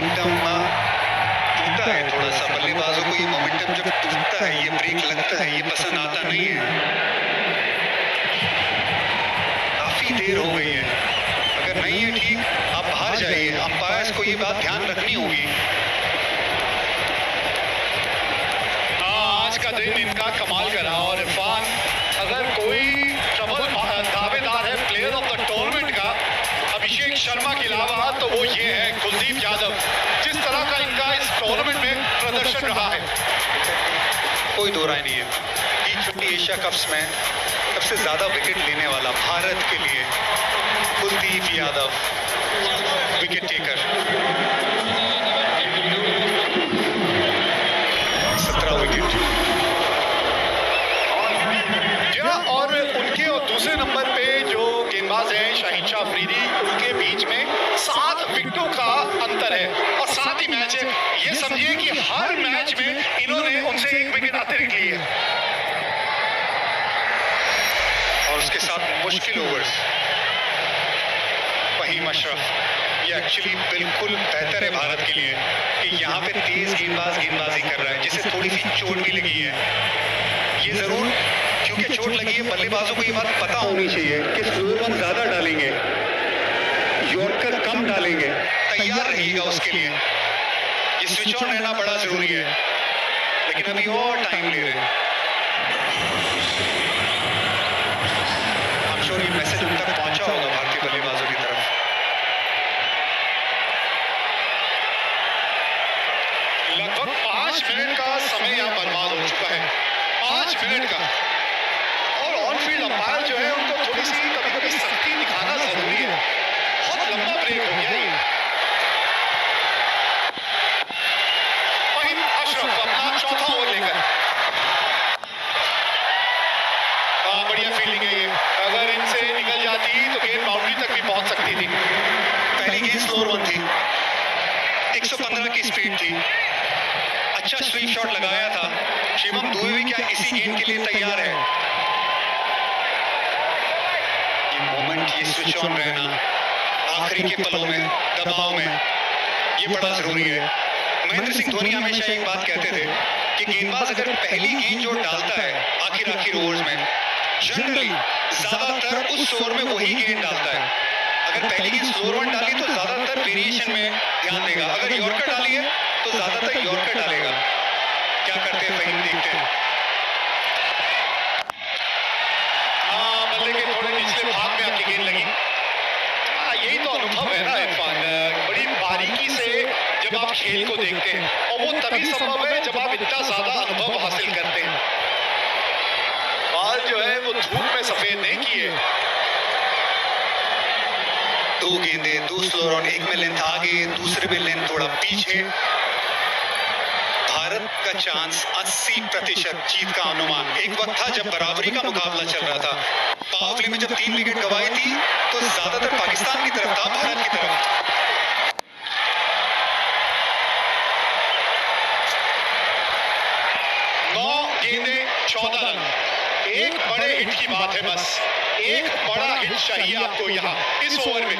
Momentum टूटा है थोड़ा सा। बल्लेबाजों को ये मोमेंटम जब टूटता है, ये ब्रेक लगता है, ये पसंद आता नहीं है। काफी देर हो गई है, अगर नहीं है ठीक आप बाहर जाइए। अंपायर्स को ये बात ध्यान रखनी होगी। आज का दिन इनका कमाल का रहा। और इरफान, अगर कोई ट्रबल दावेदार है प्लेयर ऑफ द टूर्नामेंट का अभिषेक शर्मा के अलावा, तो वो ये है कुलदीप यादव। जिस तरह का इनका इस टूर्नामेंट में प्रदर्शन रहा है, कोई दो राय नहीं है। T20 एशिया कप्स में सबसे ज्यादा विकेट लेने वाला भारत के लिए Kuldeep Yadav, wicket taker. 17 wicket. और उनके और दूसरे नंबर पे जो गेंदबाज हैं शाहीन शाह अफरीदी, उनके बीच में 7 विकेटों का अंतर है। और 7 ही मैच है, ये समझिए कि हर मैच में इन्होंने उनसे 1 विकेट अतिरिक्त ली है। और उसके साथ मुश्किल ओवर्स। फहीम अशरफ, ये एक्चुअली बिल्कुल बेहतर है भारत के लिए कि यहाँ पे तेज गेंदबाजी कर रहा है, जिसे थोड़ी सी चोट भी लगी है। ये जरूर क्योंकि चोट लगी है, बल्लेबाजों को ये बात पता होनी चाहिए कि स्लो रन ज्यादा डालेंगे, यॉर्कर कम डालेंगे, तैयार रहिएगा उसके लिए। ये स्विच ऑन रहना बड़ा जरूरी है, लेकिन अभी और टाइम ले रहे हैं। I'm sure ये मैसेज उन तक पहुंचा होगा भारतीय बल्लेबाजों की तरफ। लगभग 5 मिनट का समय यहाँ बर्बाद हो चुका है, 5 मिनट का। और ऑन फील्ड अंपायर जो है उनको थोड़ी सी कभी-कभी सख्ती दिखाना जरूरी है। बहुत लंबा ब्रेक हो गया ये। फहीम अशरफ अपना चौथा ओवर लेकर, बढ़िया फील्डिंग है ये। अगर इनसे निकल जाती तो गेंद बाउंड्री तक भी पहुंच सकती थी। पहली गेंद स्लो रन थी, 115 की स्पीड थी, अच्छा स्वीप शॉट लगाया था। शिवम दुबे भी क्या इसी गेंद के लिए तैयार है। ये मोमेंट, ये स्विच ऑन रहना आखिरी के पलों में, दबाव में, ये बड़ा जरूरी है। महेंद्र सिंह धोनी हमेशा एक बात कहते थे कि गेंदबाज अगर पहली गेंद जो डालता है आखिर ओवर्स में, जनरली ज्यादातर उस ओवर में वही गेंद डालता है। अगर पहली गेंद स्लो रन डाली तो ज्यादातर वेरिएशन में ध्यान देगा, अगर यॉर्कर डाली है तो ज्यादातर यॉर्कर डालेगा। क्या करते हैं फहीम, देखते हैं। बल्ले के थोड़े निचले भाग में आपकी गेंद लगी। यही तो अनुभव है ना इरफान, बड़ी बारीकी से जब आप खेल को देखते हैं, और वो तभी संभव है जब आप इतना ज्यादा अनुभव हासिल करते हैं। बाल जो है वो धूप में सफेद नहीं किए। 2 गेंदें, 2 स्लो रन, एक में लेंथ आगे, दूसरे में लेंथ थोड़ा पीछे। भारत का चांस 80% जीत का अनुमान। एक वक्त था जब बराबरी का मुकाबला चल रहा था, पावर प्ले में जब 3 विकेट गंवाई थी तो ज्यादातर पाकिस्तान की तरफ था, भारत की तरफ। गेंदें 14 रन, एक बड़े हिट की बात है बस। एक बड़ा हिट चाहिए आपको यहाँ इस ओवर में।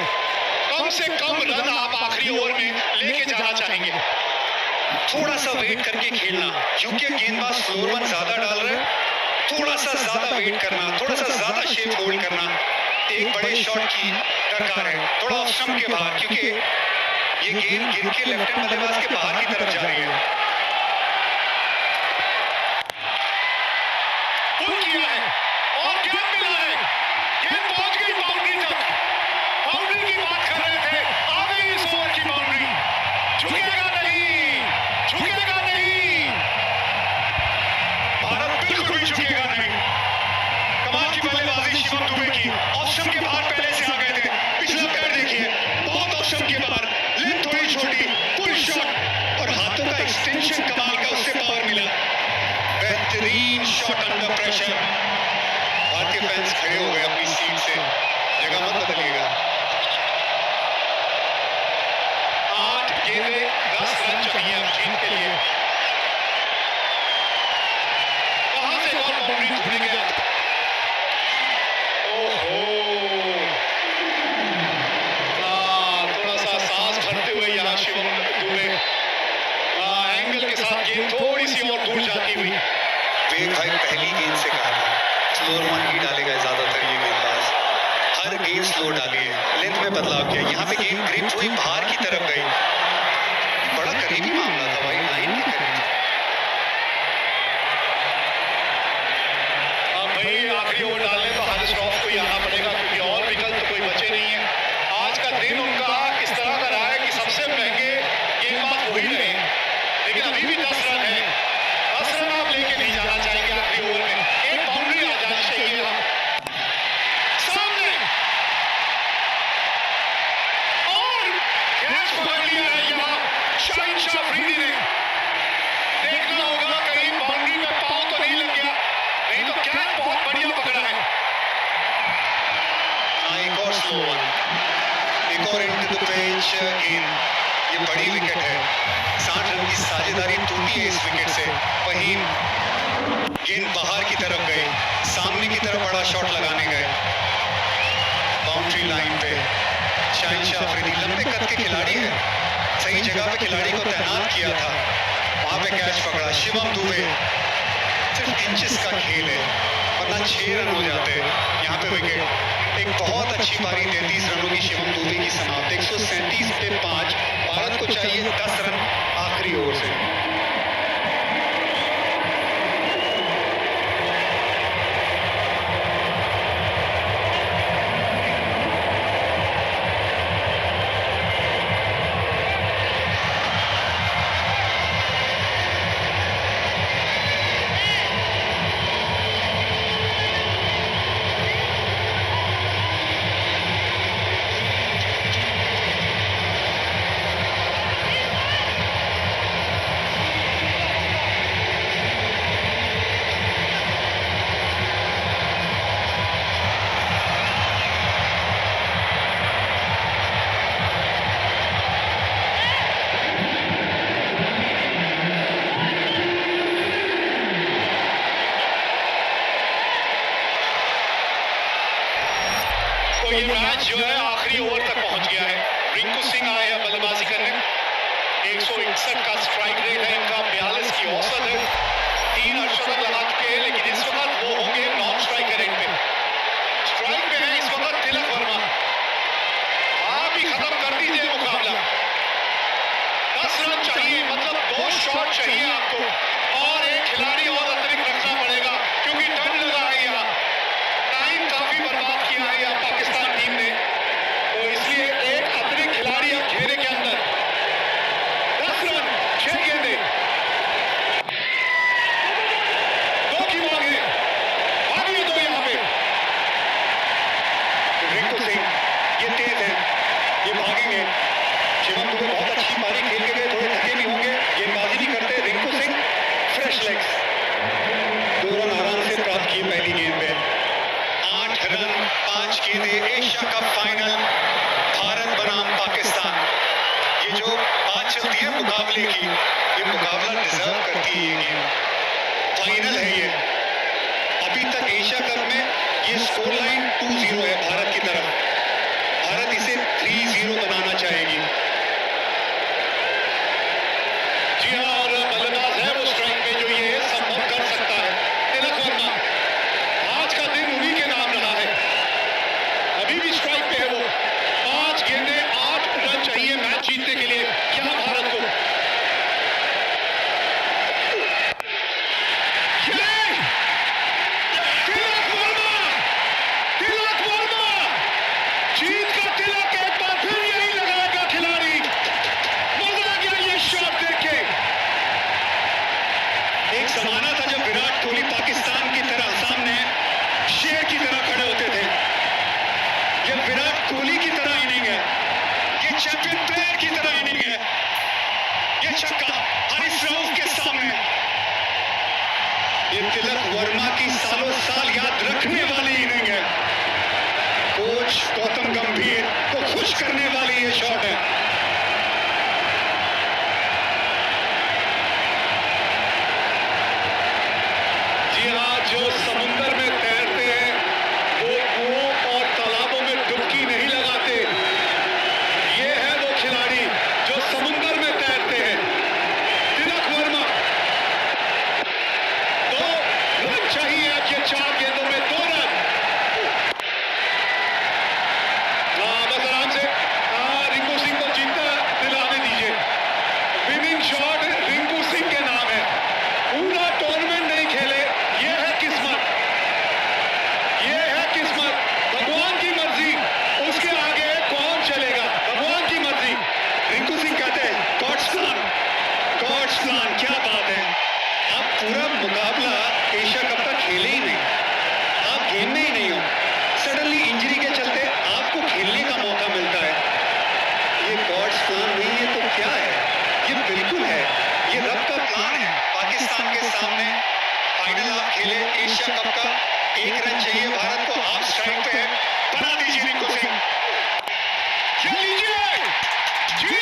कम से कम रन आप आखिरी ओवर में लेके जाना चाहेंगे। थोड़ा सा वेट करके खेलना, क्योंकि गेंदबाज स्लो रन ज्यादा डाल रहे हैं, थोड़ा सा ज्यादा वेट करना, थोड़ा सा ज्यादा शेप होल्ड करना। एक बड़े शॉट की दरकार है, थोड़ा ऑफ स्टंप के बाहर, क्योंकि ये गेंद गिर के लेफ्ट हैंड बल्लेबाज के बाहर की तरफ जा रही है। पुल किया है और गैप मिला है, गेंद पहुंच गई बाउंड्री तक। बाउंड्री की बात कर रहे थे, आ गई इस ओवर की बाउंड्री। झुकेगा नहीं, झुकेगा नहीं, भारत बिल्कुल भी झुकेगा नहीं। कमाल की बल्लेबाजी शिवम दुबे की, ऑप्शन के बाहर पहले से आ गए थे। पिछला पैर देखिए, बहुत ऑप्शन के बाहर, लेंथ थोड़ी छोटी, पुल शॉट और हाथों का एक्सटेंशन कमाल का, उससे पावर मिला। बेहतरीन शॉट अंडर प्रेशर। भारतीय फैंस खड़े हो गए अपनी सीट से, जगह मत बदलिएगा। 8 गेंदें 10 रन चाहिए अब जीत के लिए। कहां से बॉल बाउंड्री ढूंढेंगे आप? ओहो, थोड़ा सा सांस भरते हुए यहाँ शिवम दुबे खराब किया। यहाँ पे गेंद ग्रिप हुई, बाहर की तरफ गई। बड़ा करीबी मामला था भाई, लाइन के करीब। अब भाई आखिरी ओवर डालने तो हारिस रऊफ को आना पड़ेगा, क्योंकि और विकल्प तो कोई बचे नहीं है। आज का दिन उनका इस तरह का रहा है कि सबसे महंगे गेंदबाज वही रहे, लेकिन अभी भी 10 रन है। 10 रन आप लेके नहीं जाना चाहेंगे आखिरी ओवर में। एक बाउंड्री आ जानी चाहिए यहाँ सामने, और कैच पकड़ लिया है यहाँ शाहिन शाह अफरीदी ने। देखना होगा कहीं बाउंड्री में पांव तो नहीं लग गया, नहीं तो कैच बहुत बढ़िया पकड़ा है। एक और स्लो वन, एक और इनटू द पेच गेंद। ये बड़ी विकेट है, 60 रन की साझेदारी टूटी है इस विकेट से। वहीं गेंद बाहर की तरफ गई, सामने की तरफ बड़ा शॉट लगाने गए बाउंड्री लाइन पे। शाहिन शाह अफरीदी लंबे कद के खिलाड़ी है, सही जगह पे खिलाड़ी को तैनात किया था, वहां पे कैच पकड़ा। शिवम दुबे, सिर्फ इंचेस का खेल है, वरना 6 रन हो जाते हैं। यहाँ पे विकेट, एक बहुत अच्छी पारी 33 रनों की शिवम दुबे की समाप्त। 137 पे 5। भारत को चाहिए 10 रन आखिरी ओवर से। तो ये मैच जो है आखिरी ओवर तक पहुंच गया है। रिंकू सिंह आए हैं बल्लेबाजी करने। 161 का स्ट्राइक रेट है इनका, 42 की औसत है। 3 अर्धशतक लगा चुके हैं, लेकिन इस वक्त वो होंगे नॉन स्ट्राइक रेट पे। स्ट्राइक पे है इस वक्त तिलक वर्मा। आप ही खत्म कर दीजिए मुकाबला। 10 रन चाहिए, मतलब 2 शॉट चाहिए आपको, और एक खिलाड़ी और अतिरिक्त रखना पड़ेगा, क्योंकि डंड लगा है यहाँ। टाइम काफी बर्बाद किया है यहाँ पाकिस्तान टीम ने, तो इसलिए एक अतिरिक्त खिलाड़ी अब घेरे के अंदर। 10 रन, 6 गेंदें, 2 की मांगे, भागिए 2 यहाँ पे। रिंकू सिंह ये तेज है, ये भागेंगे। शिवम दुबे बहुत अच्छी पारी खेल के गए, थोड़े थके भी होंगे, गेंदबाजी नहीं करते। Rinku Singh fresh legs, 2 run आराम से प्राप्त किए पहली गेंद पे। 8 रन 5 गेंदें, एशिया कप फाइनल, भारत बनाम पाकिस्तान। ये जो बात चलती है मुकाबले की, ये मुकाबला डिजर्व करती है ये गेम। फाइनल है ये। अभी तक एशिया कप में ये स्कोर लाइन 2-0 है भारत की तरफ। भारत इसे 3-0 बनाना चाहेगी। जी हाँ, और बल्लेबाज है वो स्ट्राइक पे जो ये संभव कर सकता है, तिलक वर्मा। आज का दिन उन्हीं के नाम रहा है, अभी भी स्ट्राइक पे है वो। 5 गेंदें, 8 रन चाहिए मैच जीतने के लिए यहाँ भारत को। ये तिलक वर्मा, तिलक वर्मा, जीत का तिलक एक बार फिर यही लगाएगा खिलाड़ी। मजा आ गया ये शॉट देख के। एक जमाना था जब विराट कोहली पाकिस्तान की तरह सामने शेर की तरह खड़े होते थे। ये विराट कोहली की तरह इनिंग है, ये चैंपियन प्लेयर की तरह अरसलान, क्या बात है। आप पूरा मुकाबला एशिया कप का खेले ही नहीं, आप गेम में ही नहीं हो, सडनली इंजरी के चलते आपको खेलने का मौका मिलता है। ये गॉड्स प्लान नहीं है तो क्या है? ये बिल्कुल है, ये रब का प्लान है। पाकिस्तान के सामने फाइनल आप खेले एशिया कप का, 1 रन चाहिए भारत को, आप स्ट्राइक पे है, बना दीजिए रिंकू सिंह। ये लीजिए, जी